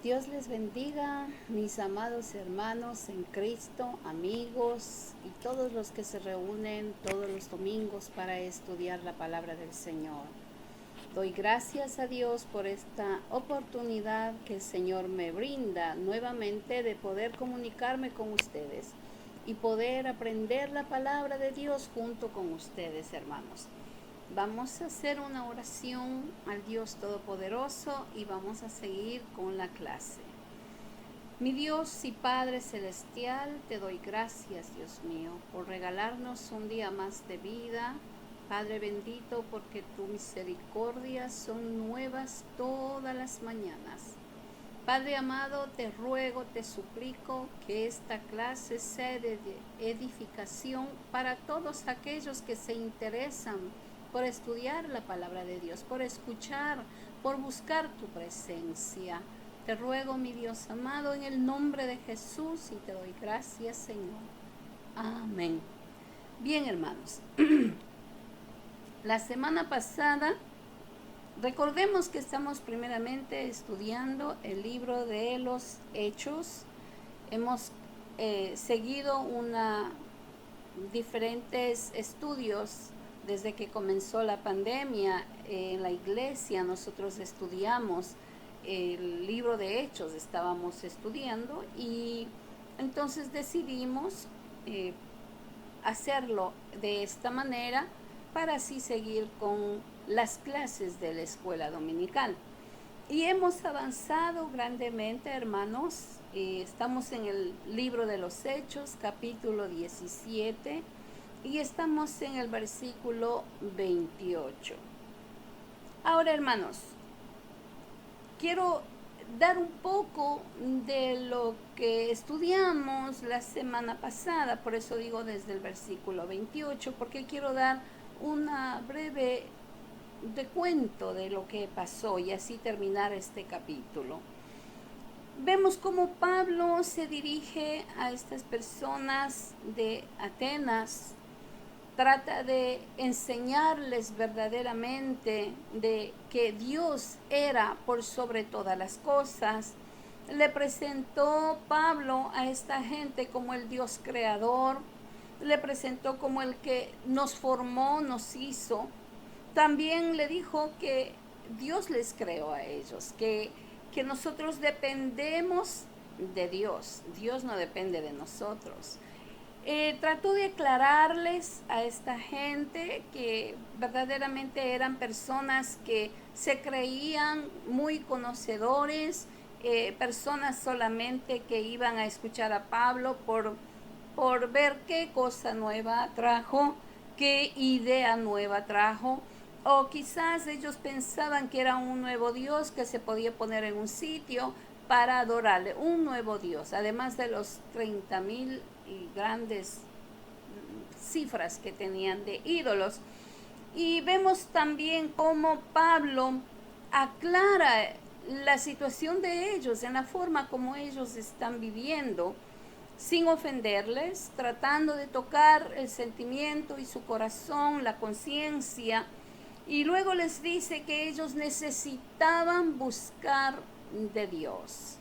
Dios les bendiga, mis amados hermanos en Cristo, amigos y todos los que se reúnen todos los domingos para estudiar la palabra del Señor. Doy gracias a Dios por esta oportunidad que el Señor me brinda nuevamente de poder comunicarme con ustedes y poder aprender la palabra de Dios junto con ustedes, hermanos. Vamos a hacer una oración al Dios Todopoderoso y vamos a seguir con la clase. Mi Dios y Padre Celestial, te doy gracias, Dios mío, por regalarnos un día más de vida. Padre bendito, porque tu misericordia son nuevas todas las mañanas. Padre amado, te ruego, te suplico que esta clase sea de edificación para todos aquellos que se interesan por estudiar la palabra de Dios, por escuchar, por buscar tu presencia. Te ruego, mi Dios amado, en el nombre de Jesús, y te doy gracias, Señor. Amén. Bien, hermanos, la semana pasada, recordemos que estamos primeramente estudiando el libro de los Hechos. Hemos seguido diferentes estudios desde que comenzó la pandemia. En la iglesia nosotros estudiamos el libro de Hechos, estábamos estudiando, y entonces decidimos hacerlo de esta manera para así seguir con las clases de la escuela dominical. Y hemos avanzado grandemente, hermanos. Estamos en el libro de los Hechos, capítulo 17, y estamos en el versículo 28. Ahora, hermanos, quiero dar un poco de lo que estudiamos la semana pasada, por eso digo desde el versículo 28, porque quiero dar una breve recuento de lo que pasó y así terminar este capítulo. Vemos cómo Pablo se dirige a estas personas de Atenas, trata de enseñarles verdaderamente de que Dios era por sobre todas las cosas. Le presentó Pablo a esta gente como el Dios creador, le presentó como el que nos formó, nos hizo. También le dijo que Dios les creó a ellos, que nosotros dependemos de Dios. Dios no depende de nosotros. Trató de aclararles a esta gente que verdaderamente eran personas que se creían muy conocedores, personas solamente que iban a escuchar a Pablo por ver qué cosa nueva trajo, qué idea nueva trajo, o quizás ellos pensaban que era un nuevo Dios que se podía poner en un sitio para adorarle, un nuevo Dios, además de los 30,000 y grandes cifras que tenían de ídolos. Y vemos también cómo Pablo aclara la situación de ellos en la forma como ellos están viviendo, sin ofenderles, tratando de tocar el sentimiento y su corazón, la conciencia. Y luego les dice que ellos necesitaban buscar de Dios,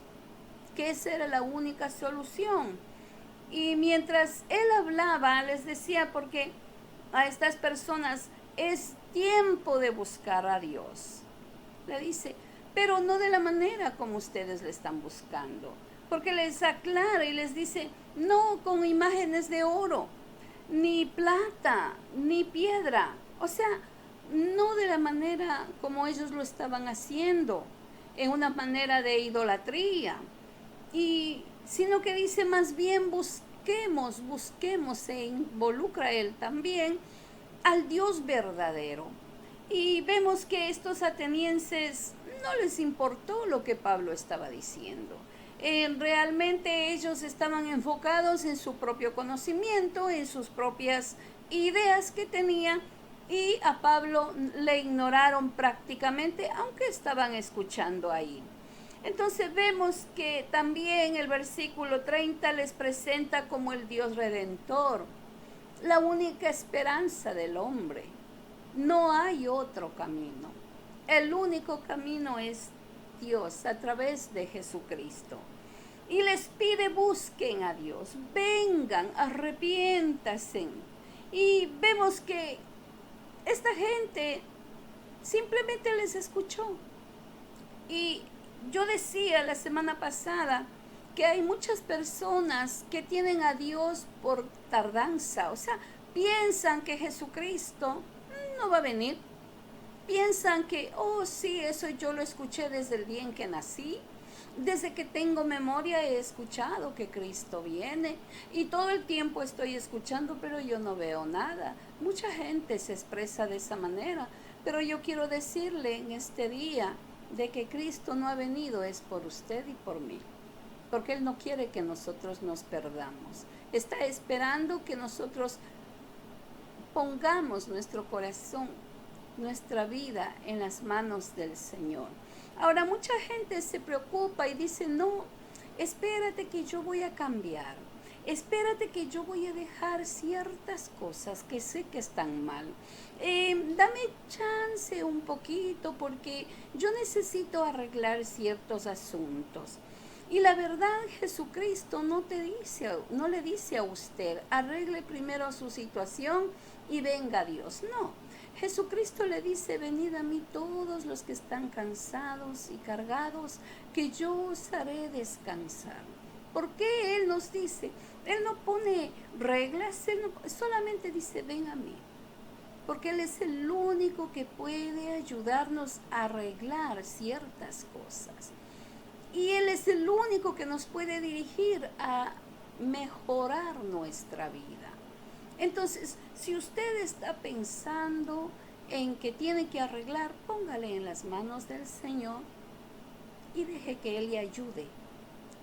que esa era la única solución. Y mientras él hablaba, les decía, porque a estas personas es tiempo de buscar a Dios. Le dice, pero no de la manera como ustedes le están buscando. Porque les aclara y les dice, no con imágenes de oro, ni plata, ni piedra. O sea, no de la manera como ellos lo estaban haciendo, en una manera de idolatría. Y sino que dice más bien busquemos, se involucra él también al Dios verdadero. Y vemos que estos atenienses no les importó lo que Pablo estaba diciendo. Realmente ellos estaban enfocados en su propio conocimiento, en sus propias ideas que tenían, y a Pablo le ignoraron prácticamente, aunque estaban escuchando ahí. Entonces vemos que también el versículo 30 les presenta como el Dios redentor, la única esperanza del hombre. No hay otro camino. El único camino es Dios a través de Jesucristo. Y les pide, busquen a Dios, vengan, arrepiéntanse. Y vemos que esta gente simplemente les escuchó. Y yo decía la semana pasada que hay muchas personas que tienen a Dios por tardanza, o sea, piensan que Jesucristo no va a venir, piensan que, oh sí, eso yo lo escuché desde el día en que nací, desde que tengo memoria he escuchado que Cristo viene y todo el tiempo estoy escuchando, pero yo no veo nada. Mucha gente se expresa de esa manera, pero yo quiero decirle en este día de que Cristo no ha venido es por usted y por mí, porque Él no quiere que nosotros nos perdamos. Está esperando que nosotros pongamos nuestro corazón, nuestra vida en las manos del Señor. Ahora, mucha gente se preocupa y dice, no, espérate que yo voy a cambiar. Espérate que yo voy a dejar ciertas cosas que sé que están mal. Dame chance un poquito porque yo necesito arreglar ciertos asuntos. Y la verdad, Jesucristo no le dice a usted, arregle primero su situación y venga a Dios. No, Jesucristo le dice, venid a mí todos los que están cansados y cargados, que yo os haré descansar. ¿Por qué Él nos dice? Él no pone reglas, Él solamente dice, ven a mí. Porque Él es el único que puede ayudarnos a arreglar ciertas cosas. Y Él es el único que nos puede dirigir a mejorar nuestra vida. Entonces, si usted está pensando en que tiene que arreglar, póngale en las manos del Señor y deje que Él le ayude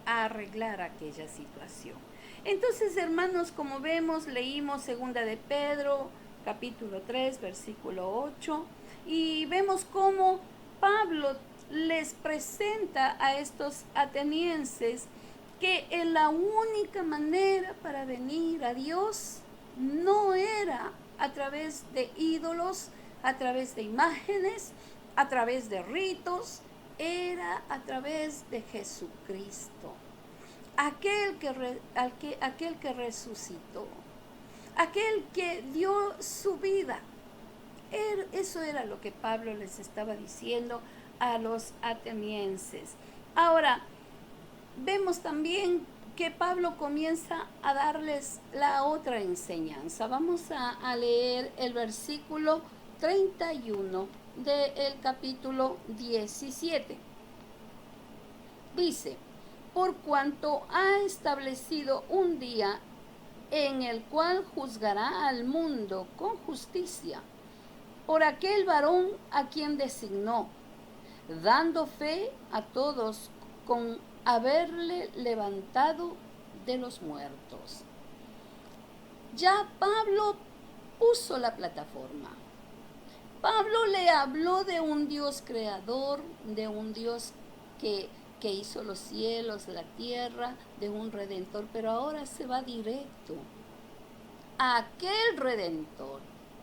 a arreglar aquella situación. Entonces, hermanos, como vemos, leímos segunda de Pedro, capítulo 3, versículo 8, y vemos cómo Pablo les presenta a estos atenienses que la única manera para venir a Dios no era a través de ídolos, a través de imágenes, a través de ritos, era a través de Jesucristo, aquel que resucitó, aquel que dio su vida. Eso era lo que Pablo les estaba diciendo a los atenienses. Ahora, vemos también que Pablo comienza a darles la otra enseñanza. Vamos a leer el versículo 31 del capítulo 17. Dice, por cuanto ha establecido un día en el cual juzgará al mundo con justicia, por aquel varón a quien designó, dando fe a todos con haberle levantado de los muertos. Ya Pablo puso la plataforma. Pablo le habló de un Dios creador, de un Dios que hizo los cielos, la tierra, de un redentor, pero ahora se va directo a aquel redentor,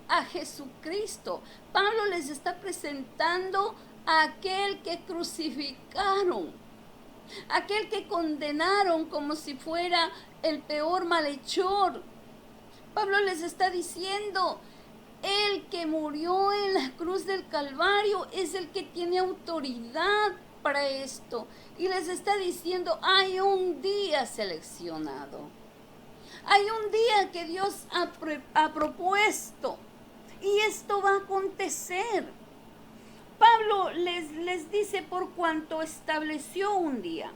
a Jesucristo. Pablo les está presentando a aquel que crucificaron, aquel que condenaron como si fuera el peor malhechor. Pablo les está diciendo, el que murió en la cruz del Calvario es el que tiene autoridad para esto. Y les está diciendo, hay un día seleccionado. Hay un día que Dios ha propuesto. Y esto va a acontecer. Pablo les dice por cuanto estableció un día.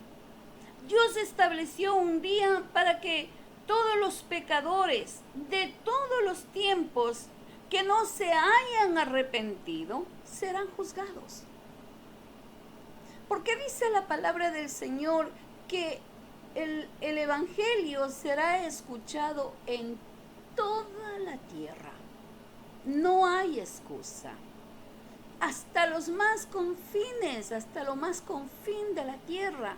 Dios estableció un día para que todos los pecadores de todos los tiempos que no se hayan arrepentido serán juzgados. Porque dice la palabra del Señor que el evangelio será escuchado en toda la tierra. No hay excusa. Hasta los más confines, hasta lo más confín de la tierra,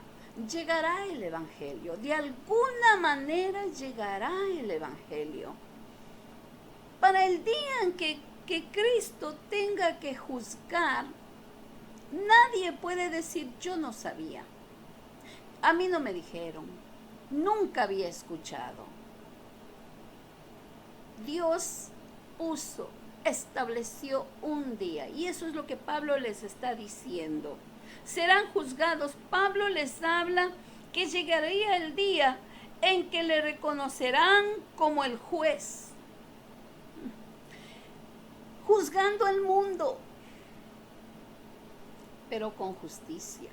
llegará el evangelio. De alguna manera llegará el evangelio. Para el día en que Cristo tenga que juzgar Nadie puede decir, yo no sabía, a mí no me dijeron, nunca había escuchado. Dios estableció un día, y eso es lo que Pablo les está diciendo. Serán juzgados. Pablo les habla que llegaría el día en que le reconocerán como el juez, juzgando al mundo, pero con justicia.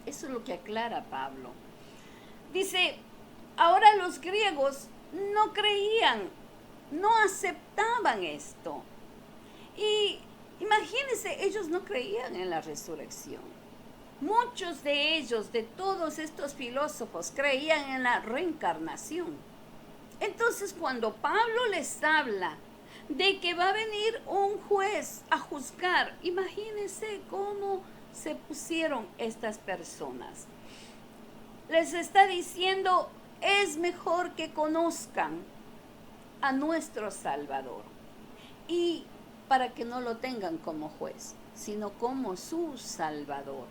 Eso es lo que aclara Pablo. Dice, ahora los griegos no creían, no aceptaban esto. Y imagínense, ellos no creían en la resurrección. Muchos de ellos, de todos estos filósofos, creían en la reencarnación. Entonces, cuando Pablo les habla de que va a venir un juez a juzgar, imagínense cómo se pusieron estas personas. Les está diciendo, es mejor que conozcan a nuestro Salvador, y para que no lo tengan como juez, sino como su Salvador.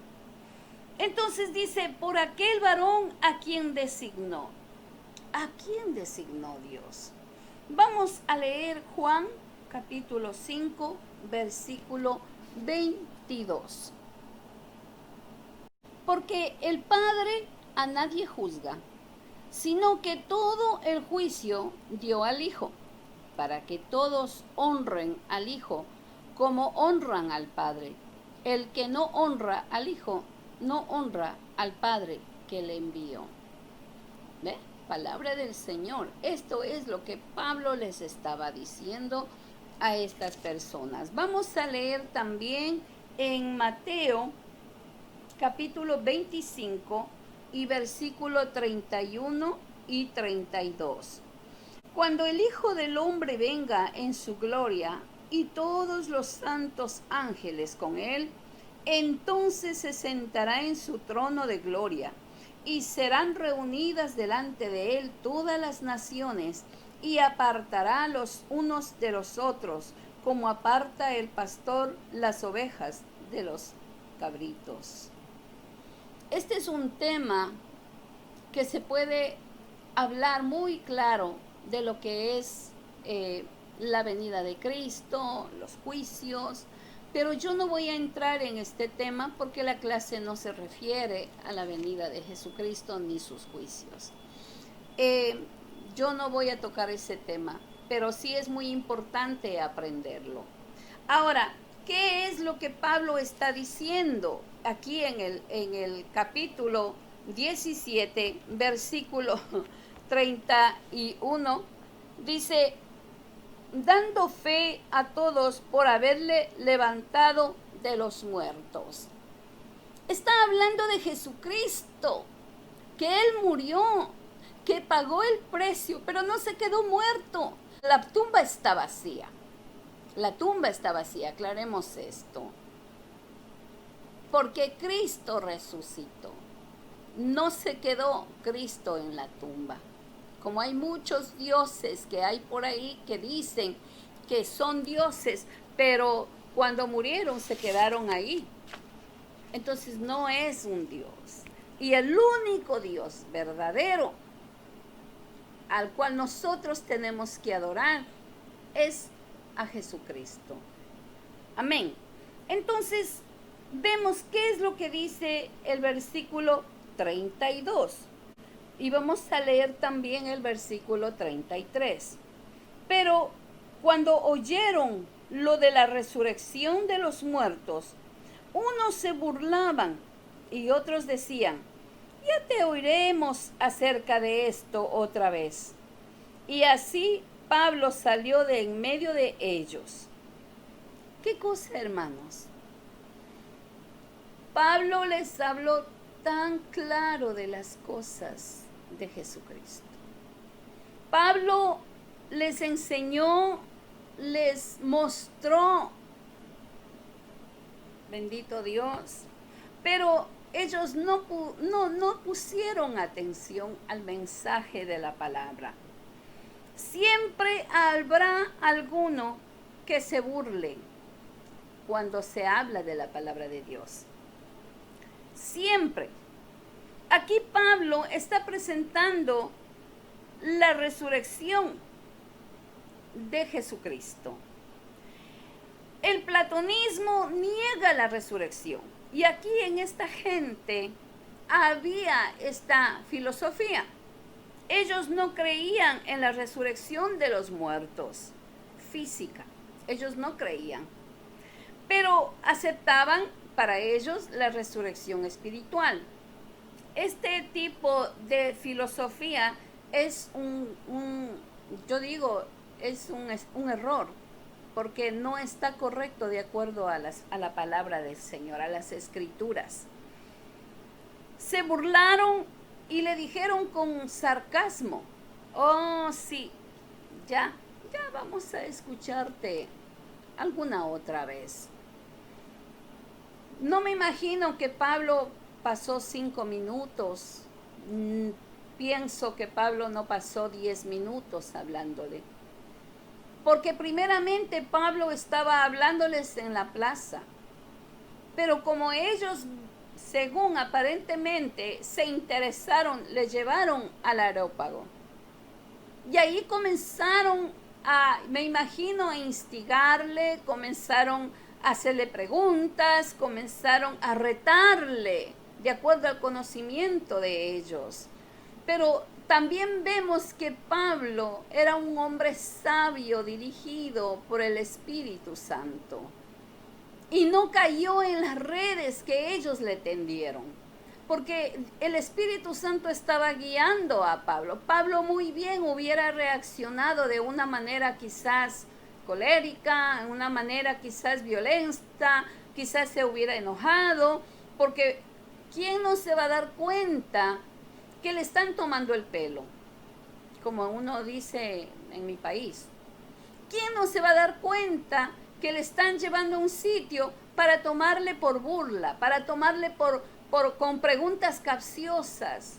Entonces dice, por aquel varón a quien designó. ¿A quién designó Dios? Vamos a leer Juan capítulo 5, versículo 22. Porque el Padre a nadie juzga, sino que todo el juicio dio al Hijo, para que todos honren al Hijo como honran al Padre. El que no honra al Hijo, no honra al Padre que le envió. ¿Ve? Palabra del Señor. Esto es lo que Pablo les estaba diciendo a estas personas. Vamos a leer también en Mateo capítulo 25 y versículo 31 y 32. Cuando el Hijo del Hombre venga en su gloria y todos los santos ángeles con él, entonces se sentará en su trono de gloria, y serán reunidas delante de él todas las naciones, y apartará los unos de los otros, como aparta el pastor las ovejas de los cabritos. Este es un tema que se puede hablar muy claro de lo que es la venida de Cristo, los juicios, pero yo no voy a entrar en este tema porque la clase no se refiere a la venida de Jesucristo ni sus juicios. Yo no voy a tocar ese tema, pero sí es muy importante aprenderlo. Ahora, ¿qué es lo que Pablo está diciendo aquí en el capítulo 17, versículo 31? Dice, dando fe a todos por haberle levantado de los muertos. Está hablando de Jesucristo, que Él murió, que pagó el precio, pero no se quedó muerto. La tumba está vacía. La tumba está vacía, aclaremos esto. Porque Cristo resucitó. No se quedó Cristo en la tumba. Como hay muchos dioses que hay por ahí que dicen que son dioses, pero cuando murieron se quedaron ahí. Entonces no es un Dios. Y el único Dios verdadero al cual nosotros tenemos que adorar es a Jesucristo. Amén. Entonces, vemos qué es lo que dice el versículo 32. Y vamos a leer también el versículo 33. Pero cuando oyeron lo de la resurrección de los muertos, unos se burlaban y otros decían, ya te oiremos acerca de esto otra vez. Y así Pablo salió de en medio de ellos. ¿Qué cosa, hermanos? Pablo les habló tan claro de las cosas de Jesucristo. Pablo les enseñó, les mostró, bendito Dios, pero ellos no pusieron atención al mensaje de la palabra. Siempre habrá alguno que se burle cuando se habla de la palabra de Dios. siempre. Aquí Pablo está presentando la resurrección de Jesucristo. El platonismo niega la resurrección. Y aquí en esta gente había esta filosofía. Ellos no creían en la resurrección de los muertos física. Ellos no creían. Pero aceptaban para ellos la resurrección espiritual. Este tipo de filosofía es un error, porque no está correcto de acuerdo a la palabra del Señor, a las escrituras. Se burlaron y le dijeron con sarcasmo: oh sí, ya vamos a escucharte alguna otra vez. No me imagino que Pablo pasó 5 minutos. Pienso que Pablo no pasó 10 minutos hablándole. Porque primeramente Pablo estaba hablándoles en la plaza. Pero como ellos, según aparentemente, se interesaron, le llevaron al Areópago. Y ahí comenzaron me imagino, a instigarle, comenzaron a hacerle preguntas, comenzaron a retarle de acuerdo al conocimiento de ellos. Pero también vemos que Pablo era un hombre sabio, dirigido por el Espíritu Santo, y no cayó en las redes que ellos le tendieron, porque el Espíritu Santo estaba guiando a Pablo. Pablo muy bien hubiera reaccionado de una manera quizás colérica, de una manera quizás violenta, quizás se hubiera enojado, porque ¿quién no se va a dar cuenta que le están tomando el pelo? Como uno dice en mi país. ¿Quién no se va a dar cuenta que le están llevando a un sitio para tomarle por burla, para tomarle con preguntas capciosas?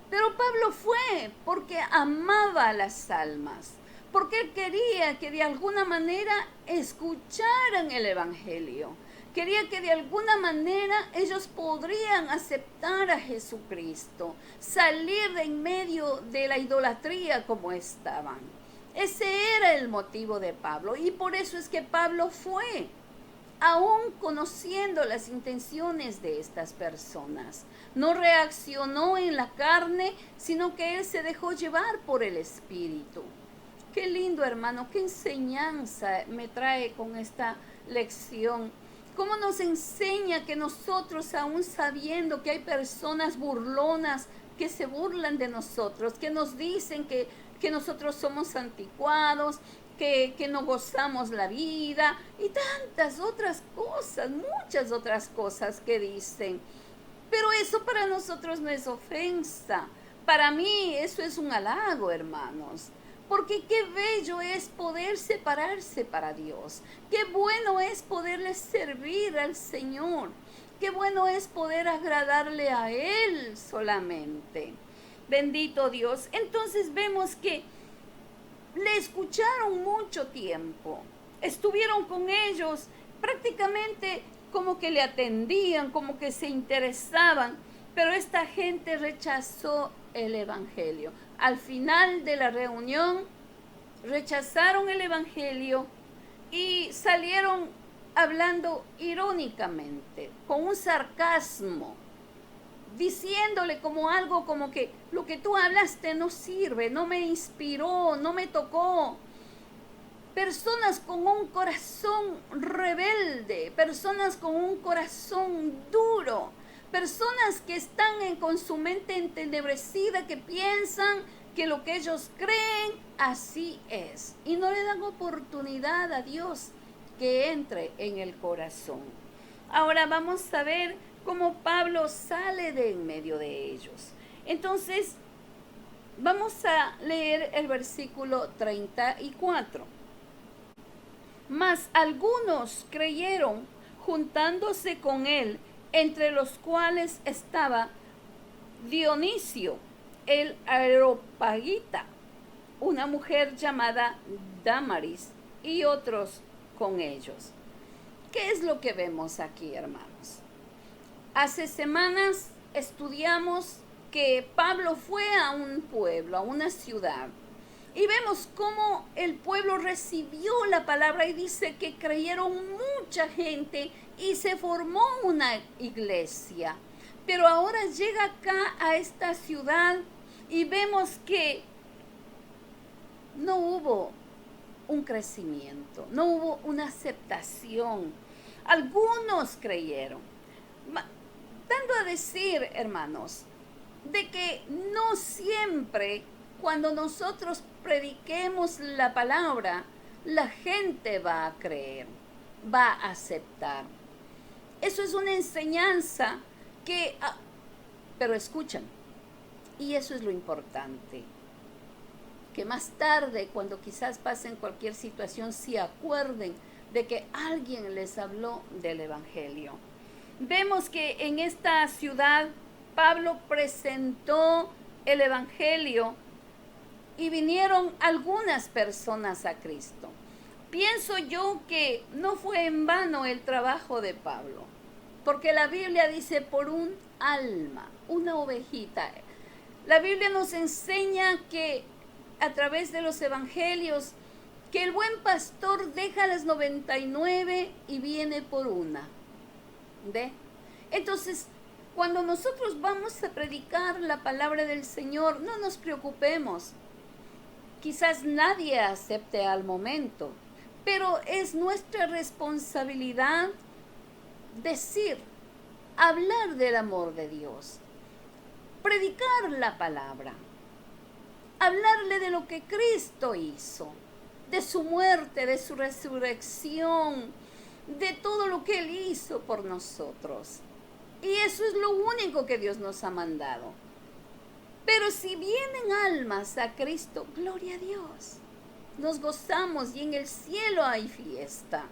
Pero Pablo fue porque amaba a las almas, porque él quería que de alguna manera escucharan el Evangelio. Quería que de alguna manera ellos podrían aceptar a Jesucristo, salir de en medio de la idolatría como estaban. Ese era el motivo de Pablo, y por eso es que Pablo fue, aún conociendo las intenciones de estas personas. No reaccionó en la carne, sino que él se dejó llevar por el Espíritu. Qué lindo, hermano, qué enseñanza me trae con esta lección. Cómo nos enseña que nosotros, aún sabiendo que hay personas burlonas que se burlan de nosotros, que nos dicen que nosotros somos anticuados, que no gozamos la vida y tantas otras cosas, muchas otras cosas que dicen. Pero eso para nosotros no es ofensa. Para mí eso es un halago, hermanos. Porque qué bello es poder separarse para Dios. Qué bueno es poderle servir al Señor. Qué bueno es poder agradarle a Él solamente. Bendito Dios. Entonces vemos que le escucharon mucho tiempo. Estuvieron con ellos, prácticamente como que le atendían, como que se interesaban. Pero esta gente rechazó el Evangelio. Al final de la reunión, rechazaron el Evangelio y salieron hablando irónicamente, con un sarcasmo, diciéndole como algo como que lo que tú hablaste no sirve, no me inspiró, no me tocó. Personas con un corazón rebelde, personas con un corazón duro, personas que están con su mente entenebrecida, que piensan que lo que ellos creen así es, y no le dan oportunidad a Dios que entre en el corazón. Ahora vamos a ver cómo Pablo sale de en medio de ellos. Entonces, vamos a leer el versículo 34. Mas algunos creyeron, juntándose con él, entre los cuales estaba Dionisio, el Areopagita, una mujer llamada Dámaris, y otros con ellos. ¿Qué es lo que vemos aquí, hermanos? Hace semanas estudiamos que Pablo fue a un pueblo, a una ciudad, y vemos cómo el pueblo recibió la palabra y dice que creyeron mucha gente y se formó una iglesia. Pero ahora llega acá a esta ciudad y vemos que no hubo un crecimiento, no hubo una aceptación. Algunos creyeron. Dando a decir, hermanos, de que no siempre cuando nosotros prediquemos la palabra, la gente va a creer, va a aceptar. Eso es una enseñanza que, pero escuchan, y eso es lo importante, que más tarde, cuando quizás pasen cualquier situación, se acuerden de que alguien les habló del Evangelio. Vemos que en esta ciudad Pablo presentó el Evangelio y vinieron algunas personas a Cristo. Pienso yo que no fue en vano el trabajo de Pablo, porque la Biblia dice por un alma, una ovejita. La Biblia nos enseña que a través de los evangelios, que el buen pastor deja las 99 y viene por una. ¿Ve? Entonces, cuando nosotros vamos a predicar la palabra del Señor, no nos preocupemos. Quizás nadie acepte al momento, pero es nuestra responsabilidad decir, hablar del amor de Dios, predicar la palabra, hablarle de lo que Cristo hizo, de su muerte, de su resurrección, de todo lo que Él hizo por nosotros. Y eso es lo único que Dios nos ha mandado. Pero si vienen almas a Cristo, gloria a Dios. Nos gozamos y en el cielo hay fiesta.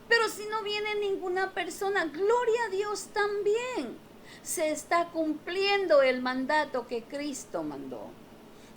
Pero si no viene ninguna persona, gloria a Dios también. Se está cumpliendo el mandato que Cristo mandó.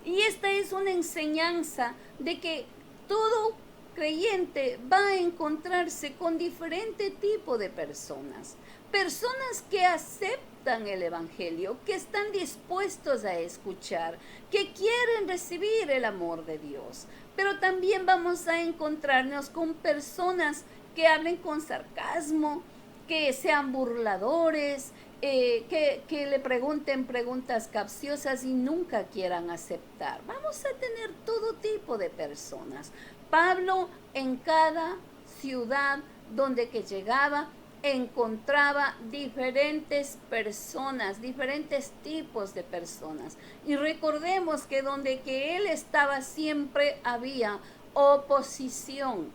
Y esta es una enseñanza de que todo creyente va a encontrarse con diferente tipo de personas. Personas que aceptan el Evangelio, que están dispuestos a escuchar, que quieren recibir el amor de Dios. Pero también vamos a encontrarnos con personas que hablen con sarcasmo, que sean burladores, que le pregunten preguntas capciosas y nunca quieran aceptar. Vamos a tener todo tipo de personas. Pablo en cada ciudad donde que llegaba encontraba diferentes personas, diferentes tipos de personas. Y recordemos que donde que él estaba siempre había oposición.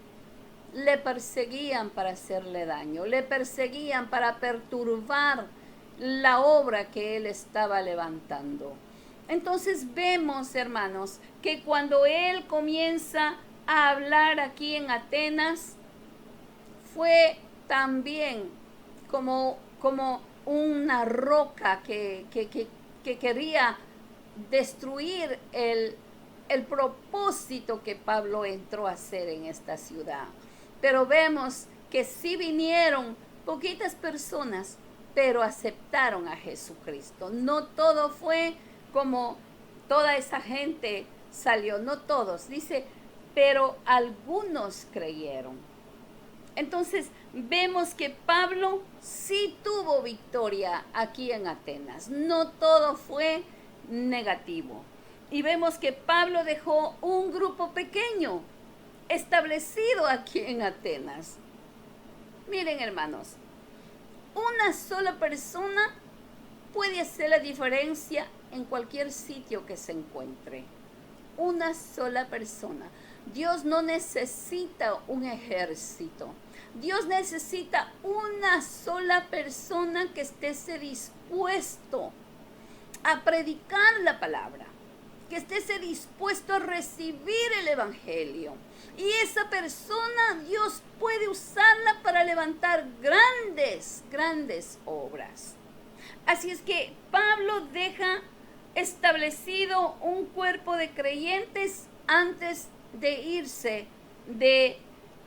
Le perseguían para hacerle daño, le perseguían para perturbar la obra que él estaba levantando. Entonces vemos, hermanos, que cuando él comienza a hablar aquí en Atenas, fue también como una roca que quería destruir el propósito que Pablo entró a hacer en esta ciudad. Pero vemos que sí vinieron poquitas personas, pero aceptaron a Jesucristo. No todo fue como toda esa gente salió, no todos, dice, pero algunos creyeron. Entonces vemos que Pablo sí tuvo victoria aquí en Atenas. No todo fue negativo. Y vemos que Pablo dejó un grupo pequeño establecido aquí en Atenas. Miren, hermanos, una sola persona puede hacer la diferencia en cualquier sitio que se encuentre. Una sola persona. Dios no necesita un ejército. Dios necesita una sola persona que esté dispuesto a predicar la palabra, que esté dispuesto a recibir el Evangelio. Y esa persona Dios puede usarla para levantar grandes obras. Así es que Pablo deja establecido un cuerpo de creyentes antes de irse de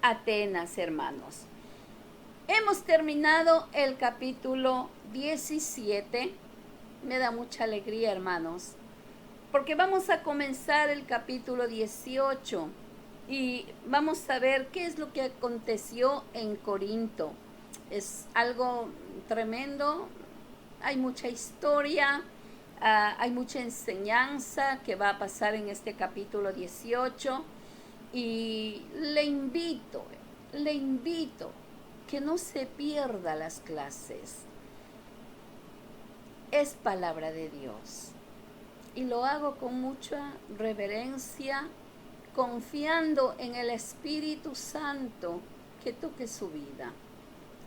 Atenas, hermanos. Hemos terminado el capítulo 17. Me da mucha alegría, hermanos, porque vamos a comenzar el capítulo 18 y vamos a ver qué es lo que aconteció en Corinto. Es algo tremendo, hay mucha historia, hay mucha enseñanza que va a pasar en este capítulo 18 y le invito que no se pierda las clases. Es palabra de Dios y lo hago con mucha reverencia, confiando en el Espíritu Santo que toque su vida,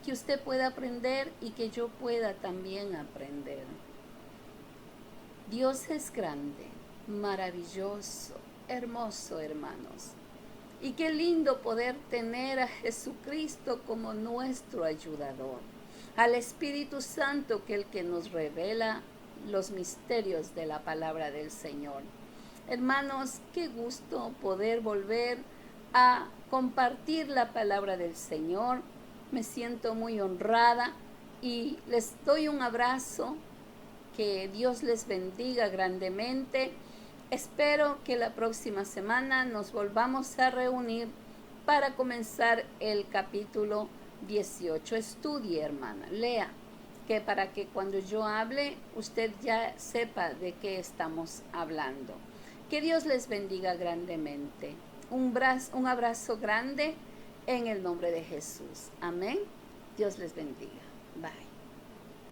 que usted pueda aprender y que yo pueda también aprender. Dios es grande, maravilloso, hermoso, hermanos. Y qué lindo poder tener a Jesucristo como nuestro ayudador, al Espíritu Santo, que es el que nos revela los misterios de la palabra del Señor. Hermanos, qué gusto poder volver a compartir la palabra del Señor. Me siento muy honrada y les doy un abrazo. Que Dios les bendiga grandemente. Espero que la próxima semana nos volvamos a reunir para comenzar el capítulo 18. Estudie, hermana, lea, que para que cuando yo hable usted ya sepa de qué estamos hablando. Que Dios les bendiga grandemente. Un abrazo grande en el nombre de Jesús. Amén. Dios les bendiga. Bye.